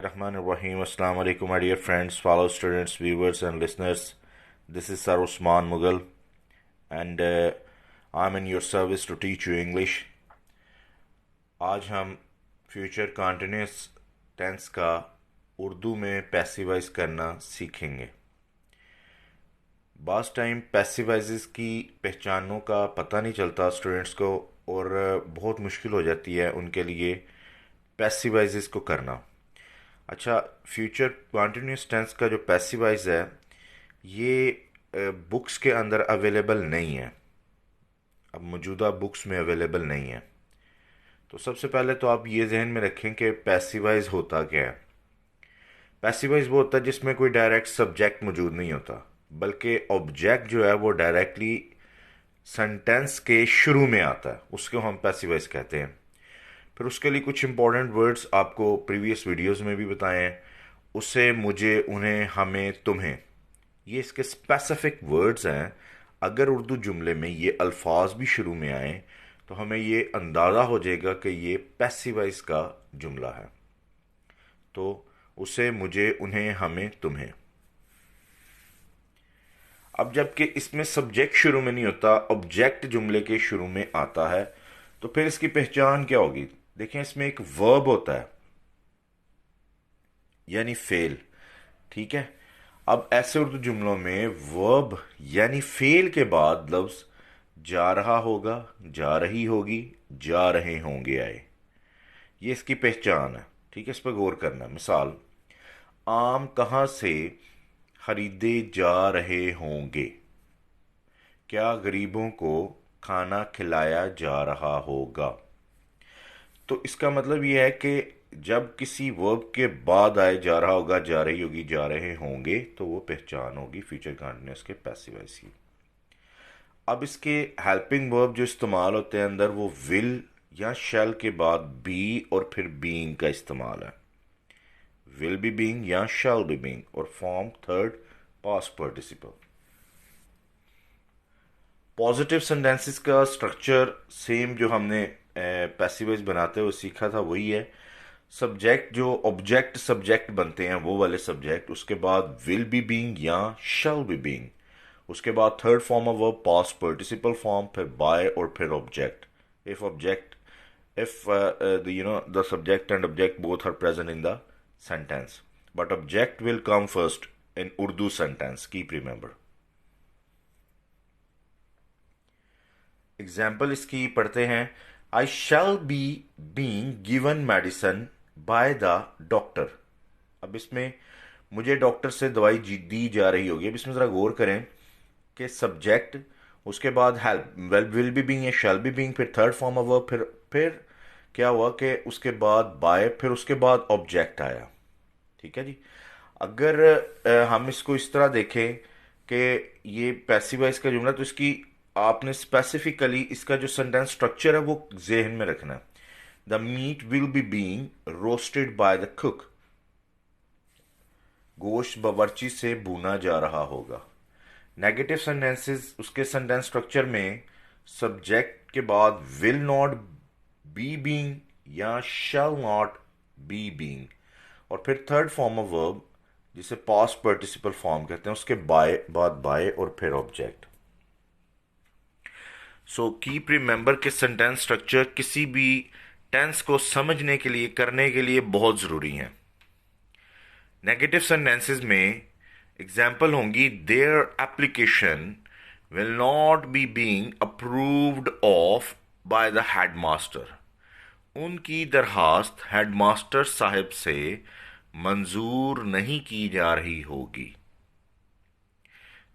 Rahman Rahim. Assalamu alaikum, my dear friends, fellow students, viewers, and listeners. This is Sir Usman Mughal, and I'm in your service to teach you English. आज हम future continuous tense का उर्दू में passivise करना सीखेंगे। बास time पैसिवाइजेस की पहचानों का पता नहीं चलता स्टूडेंट्स को, और बहुत मुश्किल हो जाती है उनके लिए पैसिवाइजेस को करना। अच्छा, फ्यूचर कॉन्टिन्यूस टेंस का जो पैसिवाइज है ये बुक्स के अंदर अवेलेबल नहीं है, अब मौजूदा बुक्स में अवेलेबल नहीं है। तो सबसे पहले तो आप ये जहन में रखें कि पैसिवाइज होता क्या है। पैसिवाइज वो होता है जिसमें कोई डायरेक्ट सब्जेक्ट मौजूद नहीं होता, बल्कि ऑब्जेक्ट जो है वो डायरेक्टली सेंटेंस के शुरू में आता है, उसको हम पैसिवाइज कहते हैं। फिर उसके लिए कुछ इंपॉर्टेंट वर्ड्स आपको प्रीवियस वीडियोस में भी बताए हैं, उससे, मुझे, उन्हें, हमें, तुम्हें, ये इसके स्पेसिफिक वर्ड्स हैं। अगर उर्दू जुमले में ये अल्फाज भी शुरू में आए तो हमें ये अंदाज़ा हो जाएगा कि ये पैसिवाइज का जुमला है। तो उसे, मुझे, उन्हें, हमें, तुम्हें। अब जबकि इसमें सब्जेक्ट शुरू में नहीं होता, ऑब्जेक्ट जुमले के शुरू में आता है, तो फिर इसकी पहचान क्या होगी। देखें, इसमें एक वर्ब होता है, यानी फेल। ठीक है, अब ऐसे उर्दू जुमलों में वर्ब यानी फेल के बाद लफ्ज जा रहा होगा, जा रही होगी, जा रहे होंगे आए, ये इसकी पहचान है। ठीक है, इस पर गौर करना। मिसाल, आम कहाँ से खरीदे जा रहे होंगे, क्या गरीबों को खाना खिलाया जा रहा होगा। तो इसका मतलब यह है कि जब किसी वर्ब के बाद आए जा रहा होगा, जा रही होगी, जा रहे होंगे, तो वो पहचान होगी फ्यूचर कंटिन्यूअस के पैसिव की। अब इसके हेल्पिंग वर्ब जो इस्तेमाल होते हैं अंदर, वो विल या शैल के बाद बी और फिर बीइंग का इस्तेमाल है। विल बी बीइंग या शैल बी बीइंग, और form third past participle. Positive sentences का स्ट्रक्चर सेम जो हमने पैसिवाइज बनाते हुए सीखा था वही है। सब्जेक्ट जो ऑब्जेक्ट सब्जेक्ट बनते हैं वो वाले सब्जेक्ट, उसके बाद विल बी बीइंग या शैल बी बीइंग, उसके बाद third form of verb past participle form, फिर बाय और फिर object. If object if the subject and object both are present in the sentence, but object will come first in Urdu sentence, keep remember. Example इसकी पढ़ते हैं। I shall be being given medicine by the doctor. अब इसमें मुझे doctor से दवाई दी जा रही होगी। अब इसमें ज़रा गौर करें कि सब्जेक्ट, उसके बाद help, well will be being या शैल बी बीइंग, फिर थर्ड फॉर्म ऑफ वर्ब, फिर क्या हुआ कि उसके बाद बाय, फिर उसके बाद ऑब्जेक्ट आया। ठीक है जी। अगर हम इसको इस तरह देखें कि ये पैसिवाइज का जुमला, तो इसकी आपने स्पेसिफिकली इसका जो सेंटेंस स्ट्रक्चर है वो जेहन में रखना है। The meat will be being roasted by the cook, गोश्त बावर्ची से भुना जा रहा होगा। नेगेटिव सेंटेंसेस, उसके सेंटेंस स्ट्रक्चर में सब्जेक्ट के बाद विल नॉट बी बीइंग या शैल नॉट बी बीइंग, और फिर थर्ड फॉर्म ऑफ वर्ब जिसे पास्ट पार्टिसिपल फॉर्म कहते हैं, उसके बाद बाय और फिर ऑब्जेक्ट। सो कीप रिमेंबर कि सेंटेंस स्ट्रक्चर किसी भी टेंस को समझने के लिए, करने के लिए बहुत ज़रूरी है। नेगेटिव सेंटेंसेस में एग्जाम्पल होंगी, their application will not be being approved of by the headmaster, उनकी दरखास्त हेडमास्टर साहब से मंजूर नहीं की जा रही होगी।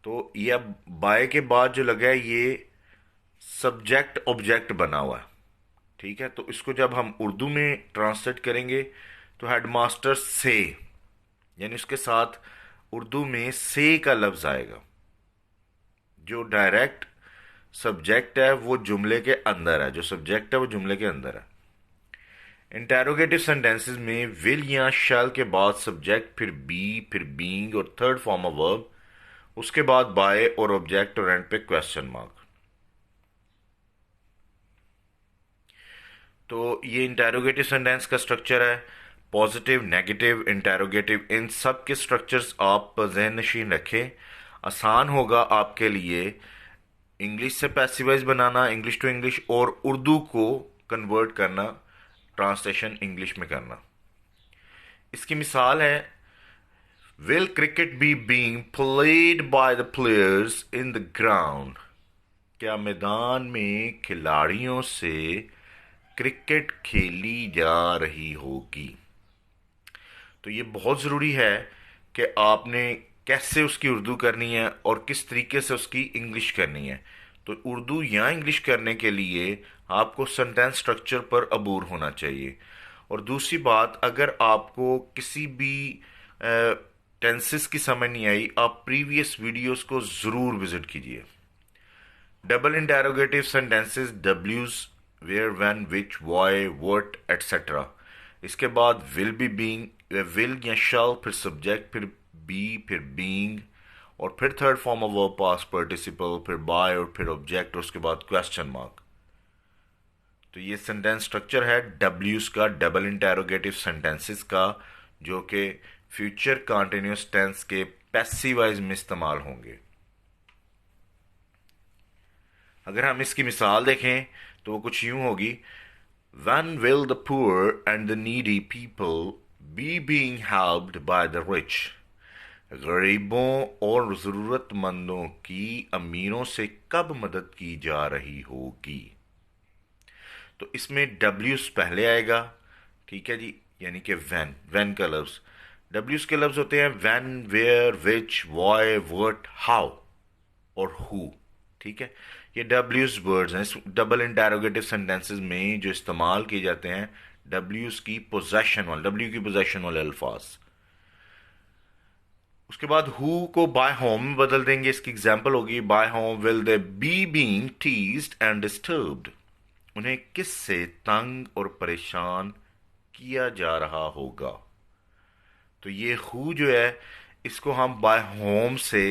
तो ये अब बाय के बाद जो लगा है ये सब्जेक्ट ऑब्जेक्ट बना हुआ है। ठीक है, तो इसको जब हम उर्दू में ट्रांसलेट करेंगे तो हेडमास्टर से, यानी उसके साथ उर्दू में से का लफ्ज आएगा। जो डायरेक्ट सब्जेक्ट है वो जुमले के अंदर है, जो सब्जेक्ट है वो जुमले के अंदर है। इंटेरोगेटिव सेंटेंसेस में विल या शैल के बाद सब्जेक्ट, फिर बी, फिर बीइंग और थर्ड फॉर्म ऑफ वर्ब, उसके बाद बाय और ऑब्जेक्ट और एंड पे क्वेश्चन मार्क। तो ये इंटेरोगेटिव सेंटेंस का स्ट्रक्चर है। पॉजिटिव, नेगेटिव, इंटेरोगेटिव, इन सब के स्ट्रक्चर्स आप जहन नशीन रखें। आसान होगा आपके लिए इंग्लिश से पैसिवाइज बनाना, इंग्लिश टू इंग्लिश, और उर्दू को कन्वर्ट करना, ट्रांसलेशन इंग्लिश में करना। इसकी मिसाल है, will cricket be being played by the players in the ground? क्या मैदान में खिलाड़ियों से क्रिकेट खेली जा रही होगी? तो ये बहुत ज़रूरी है कि आपने कैसे उसकी उर्दू करनी है और किस तरीके से उसकी इंग्लिश करनी है। तो उर्दू या इंग्लिश करने के लिए आपको सेंटेंस स्ट्रक्चर पर अबूर होना चाहिए। और दूसरी बात, अगर आपको किसी भी टेंसेस की समझ नहीं आई, आप प्रीवियस वीडियोस को ज़रूर विजिट कीजिए। डबल इंटेरोगेटिव सेंटेंसेस, डब्ल्यूज, where, when, which, why, what, etcetera. इसके बाद विल बी बीइंग, विल या शैल, फिर सब्जेक्ट, फिर बी, फिर बीइंग, और फिर third form of verb past participle, फिर बाय, और फिर ऑब्जेक्ट, और उसके बाद क्वेश्चन मार्क। तो ये सेंटेंस स्ट्रक्चर है डब्ल्यूज का, डबल इंटेरोगेटिव सेंटेंसेस का, जो कि फ्यूचर कंटिन्यूअस टेंस के पैसिवाइज में इस्तेमाल होंगे। अगर हम इसकी मिसाल देखें तो वो कुछ यूं होगी, When will the poor and the needy people be being helped by the rich? गरीबों और ज़रूरतमंदों की अमीरों से कब मदद की जा रही होगी? तो इसमें डब्ल्यूज पहले आएगा, ठीक है जी, यानी कि वैन का लफ्ज़। डब्ल्यूज के लफ्ज़ होते हैं when, where, which, why, what, how और हु, ठीक है। ये डब्ल्यूज वर्ड्स हैं। इस डबल इंटेरोगेटिव सेंटेंसेस में जो इस्तेमाल किए जाते हैं डब्ल्यूज की पोजेशन वाले, डब्ल्यू की पोजेशन वाले अल्फाज। उसके बाद हु को बाय होम में बदल देंगे। इसकी एग्जांपल होगी, by whom will they be being teased and disturbed? उन्हें किससे तंग और परेशान किया जा रहा होगा? तो ये हु जो है, इसको हम बाय होम से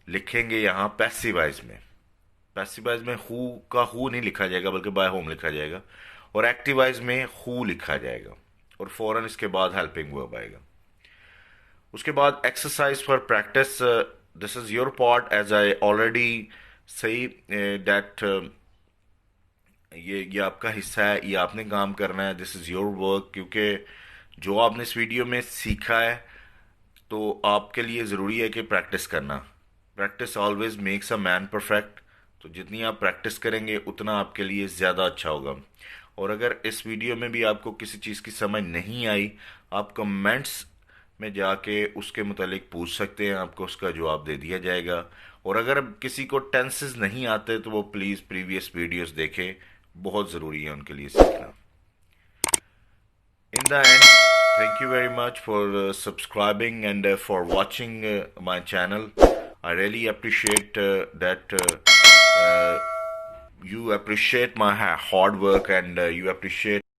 लिखेंगे यहां पैसिवाइज में। पैसिवाइज में हु का हु नहीं लिखा जाएगा, बल्कि बाय होम लिखा जाएगा, और एक्टिवाइज में हु लिखा जाएगा, और फौरन इसके बाद हेल्पिंग वर्ब आएगा। उसके बाद exercise for practice, this is your part, as I already said that ये आपका हिस्सा है, ये आपने काम करना है, दिस इज योर वर्क। क्योंकि जो आपने इस वीडियो में सीखा है तो आपके लिए ज़रूरी है कि प्रैक्टिस करना। Practice always makes a man perfect. तो जितनी आप प्रैक्टिस करेंगे उतना आपके लिए ज़्यादा अच्छा होगा। और अगर इस वीडियो में भी आपको किसी चीज़ की समझ नहीं आई, आप कमेंट्स में जाके उसके मुतालिक पूछ सकते हैं, आपको उसका जवाब दे दिया जाएगा। और अगर किसी को टेंसेस नहीं आते तो वो प्लीज़ प्रीवियस वीडियोस देखें, बहुत ज़रूरी है उनके लिए सीखना। In the end, thank you very much for subscribing and for watching my channel. I really appreciate that you appreciate my hard work, and you appreciate